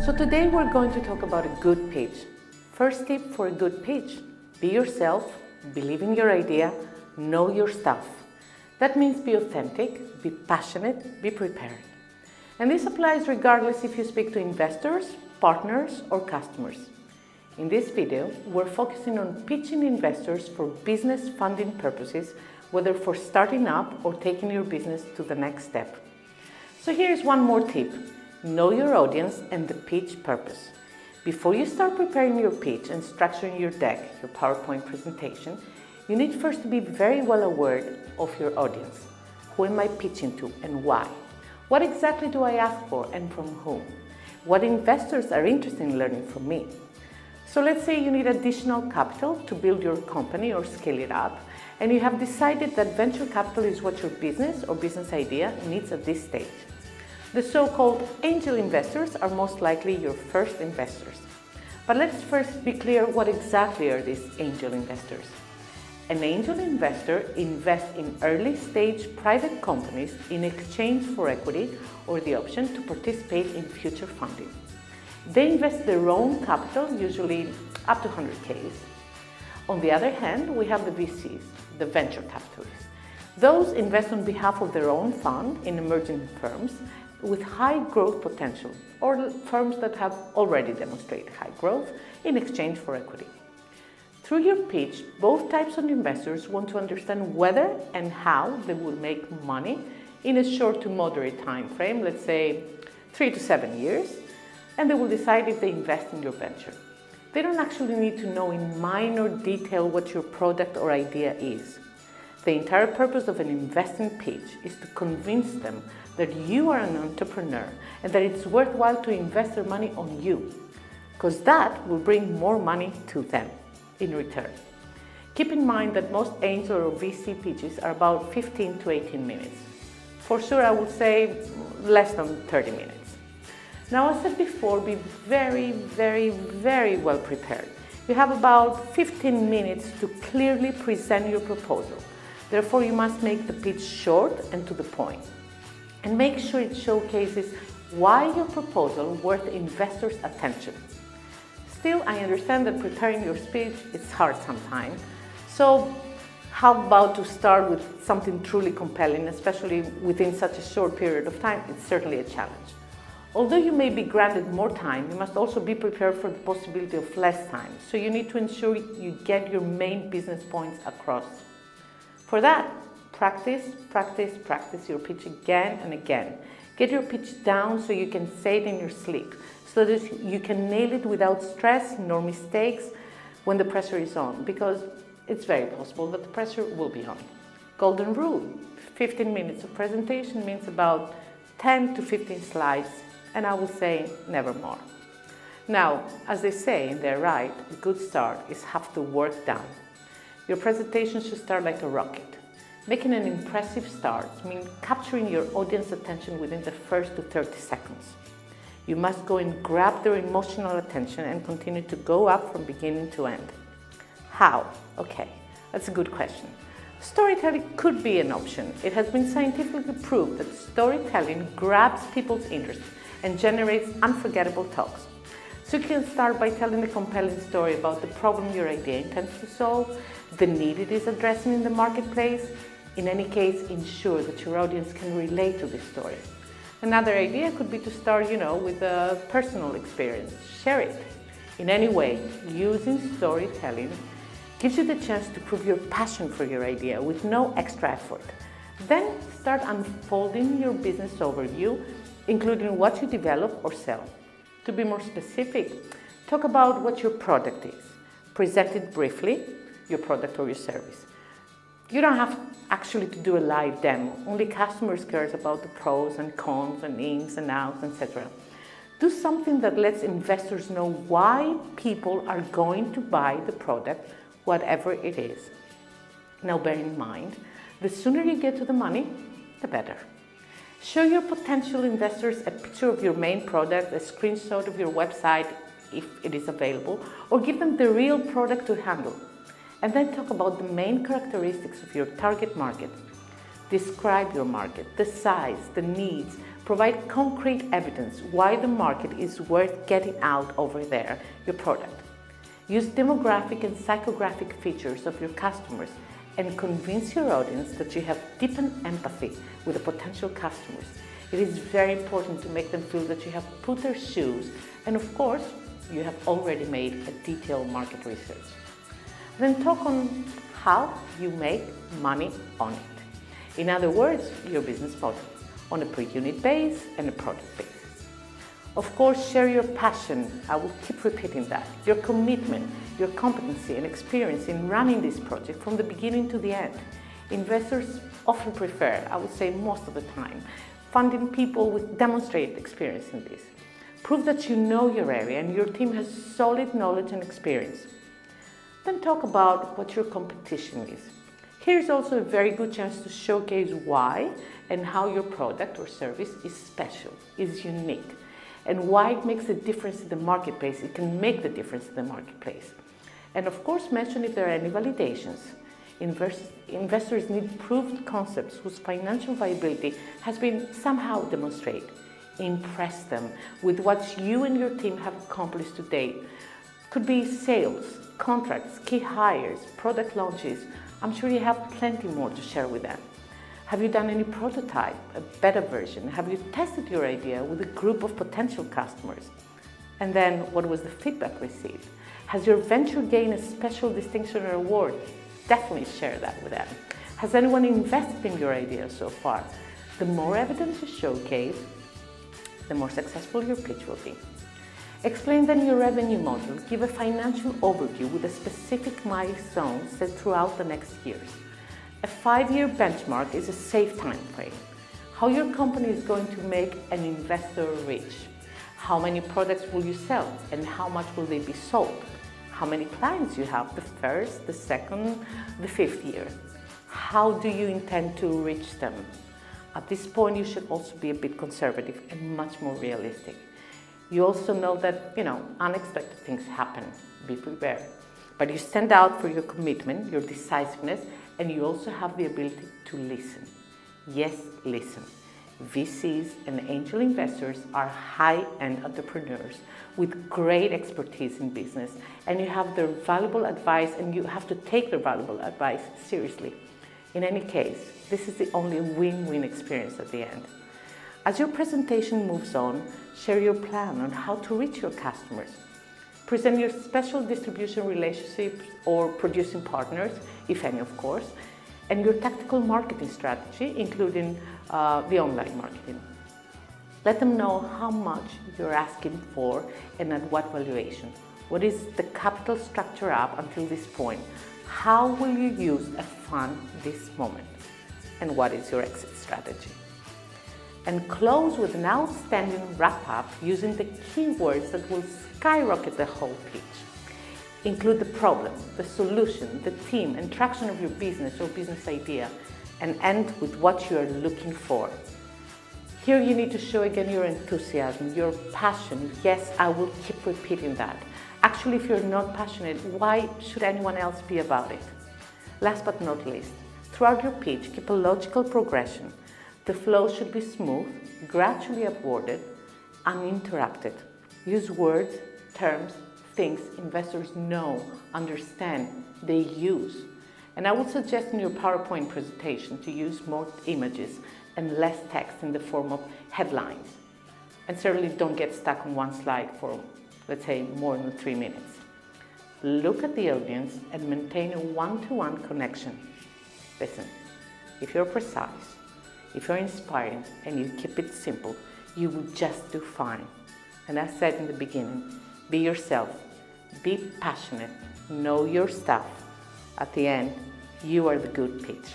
So today we're going to talk about a good pitch. First tip for a good pitch: be yourself, believe in your idea, know your stuff. That means be authentic, be passionate, be prepared. And this applies regardless if you speak to investors, partners, or customers. In this video, we're focusing on pitching investors for business funding purposes, whether for starting up or taking your business to the next step. So here's one more tip: know your audience and the pitch purpose. Before you start preparing your pitch and structuring your deck, your PowerPoint presentation, you need first to be very well aware of your audience. Who am I pitching to and why? What exactly do I ask for and from whom? What investors are interested in learning from me? So let's say you need additional capital to build your company or scale it up, and you have decided that venture capital is what your business or business idea needs at this stage. The so-called angel investors are most likely your first investors. But let's first be clear, what exactly are these angel investors? An angel investor invests in early-stage private companies in exchange for equity or the option to participate in future funding. They invest their own capital, usually up to 100K. On the other hand, we have the VCs, the venture capitalists. Those invest on behalf of their own fund in emerging firms with high growth potential, or firms that have already demonstrated high growth in exchange for equity. Through your pitch, both types of investors want to understand whether and how they will make money in a short to moderate time frame, let's say 3 to 7 years, and they will decide if they invest in your venture. They don't actually need to know in minor detail what your product or idea is. The entire purpose of an investing pitch is to convince them that you are an entrepreneur and that it's worthwhile to invest their money on you, because that will bring more money to them in return. Keep in mind that most angel or VC pitches are about 15 to 18 minutes. For sure, I would say less than 30 minutes. Now, as I said before, be very, very, very well prepared. You have about 15 minutes to clearly present your proposal. Therefore, you must make the pitch short and to the point. And make sure it showcases why your proposal is worth investors' attention. Still, I understand that preparing your speech is hard sometimes. So how about to start with something truly compelling, especially within such a short period of time? It's certainly a challenge. Although you may be granted more time, you must also be prepared for the possibility of less time. So you need to ensure you get your main business points across. For that, practice your pitch again and again. Get your pitch down so you can say it in your sleep, so that you can nail it without stress nor mistakes when the pressure is on, because it's very possible that the pressure will be on. Golden rule: 15 minutes of presentation means about 10 to 15 slides, and I will say never more. Now, as they say, and they're right, a good start is half the work done. Your presentation should start like a rocket. Making an impressive start means capturing your audience attention within the first to 30 seconds. You must go and grab their emotional attention and continue to go up from beginning to end. How? Okay, that's a good question. Storytelling could be an option. It has been scientifically proved that storytelling grabs people's interest and generates unforgettable talks. So you can start by telling a compelling story about the problem your idea intends to solve, the need it is addressing in the marketplace. In any case, ensure that your audience can relate to this story. Another idea could be to start, with a personal experience. Share it. In any way, using storytelling gives you the chance to prove your passion for your idea with no extra effort. Then start unfolding your business overview, including what you develop or sell. To be more specific, talk about what your product is. Present it briefly, your product or your service. You don't have actually to do a live demo. Only customers care about the pros and cons and ins and outs, etc. Do something that lets investors know why people are going to buy the product, whatever it is. Now, bear in mind, the sooner you get to the money, the better. Show your potential investors a picture of your main product, a screenshot of your website if it is available, or give them the real product to handle. And then talk about the main characteristics of your target market. Describe your market, the size, the needs. Provide concrete evidence why the market is worth getting out over there, your product. Use demographic and psychographic features of your customers and convince your audience that you have deepened empathy with the potential customers. It is very important to make them feel that you have put their shoes, and of course, you have already made a detailed market research. Then talk on how you make money on it. In other words, your business model on a per unit base and a product base. Of course, share your passion. I will keep repeating that. Your commitment, your competency and experience in running this project from the beginning to the end. Investors often prefer, I would say most of the time, funding people with demonstrated experience in this. Prove that you know your area and your team has solid knowledge and experience. Then talk about what your competition is. Here's also a very good chance to showcase why and how your product or service is special, is unique, and why it makes a difference in the marketplace. It can make the difference in the marketplace. And of course, mention if there are any validations. Investors need proved concepts whose financial viability has been somehow demonstrated. Impress them with what you and your team have accomplished to date. Could be sales, contracts, key hires, product launches. I'm sure you have plenty more to share with them. Have you done any prototype, a beta version? Have you tested your idea with a group of potential customers? And then what was the feedback received? Has your venture gained a special distinction or award? Definitely share that with them. Has anyone invested in your idea so far? The more evidence you showcase, the more successful your pitch will be. Explain then your revenue model. Give a financial overview with a specific milestone set throughout the next years. A 5-year benchmark is a safe time frame. How your company is going to make an investor rich. How many products will you sell and how much will they be sold? How many clients you have the first, the second, the 5th year. How do you intend to reach them? At this point, you should also be a bit conservative and much more realistic. You also know that, unexpected things happen. Be prepared. But you stand out for your commitment, your decisiveness, and you also have the ability to listen. Yes, listen. VCs and angel investors are high-end entrepreneurs with great expertise in business, and you have their valuable advice, and you have to take their valuable advice seriously. In any case, this is the only win-win experience at the end. As your presentation moves on, share your plan on how to reach your customers. Present your special distribution relationships or producing partners, if any of course, and your tactical marketing strategy, including the online marketing. Let them know how much you're asking for and at what valuation. What is the capital structure up until this point? How will you use and fund this moment? And what is your exit strategy? And close with an outstanding wrap-up using the keywords that will skyrocket the whole pitch. Include the problem, the solution, the team, and traction of your business or business idea, and end with what you are looking for. Here you need to show again your enthusiasm, your passion. Yes, I will keep repeating that. Actually, if you're not passionate, why should anyone else be about it? Last but not least, throughout your pitch, keep a logical progression. The flow should be smooth, gradually upwarded, uninterrupted. Use words, terms, things investors know, understand, they use. And I would suggest in your PowerPoint presentation to use more images and less text in the form of headlines. And certainly don't get stuck on one slide for, let's say, more than 3 minutes. Look at the audience and maintain a one-to-one connection. Listen, if you're precise, if you're inspiring and you keep it simple, you will just do fine. And as said in the beginning, be yourself, be passionate, know your stuff. At the end, you are the good pitch.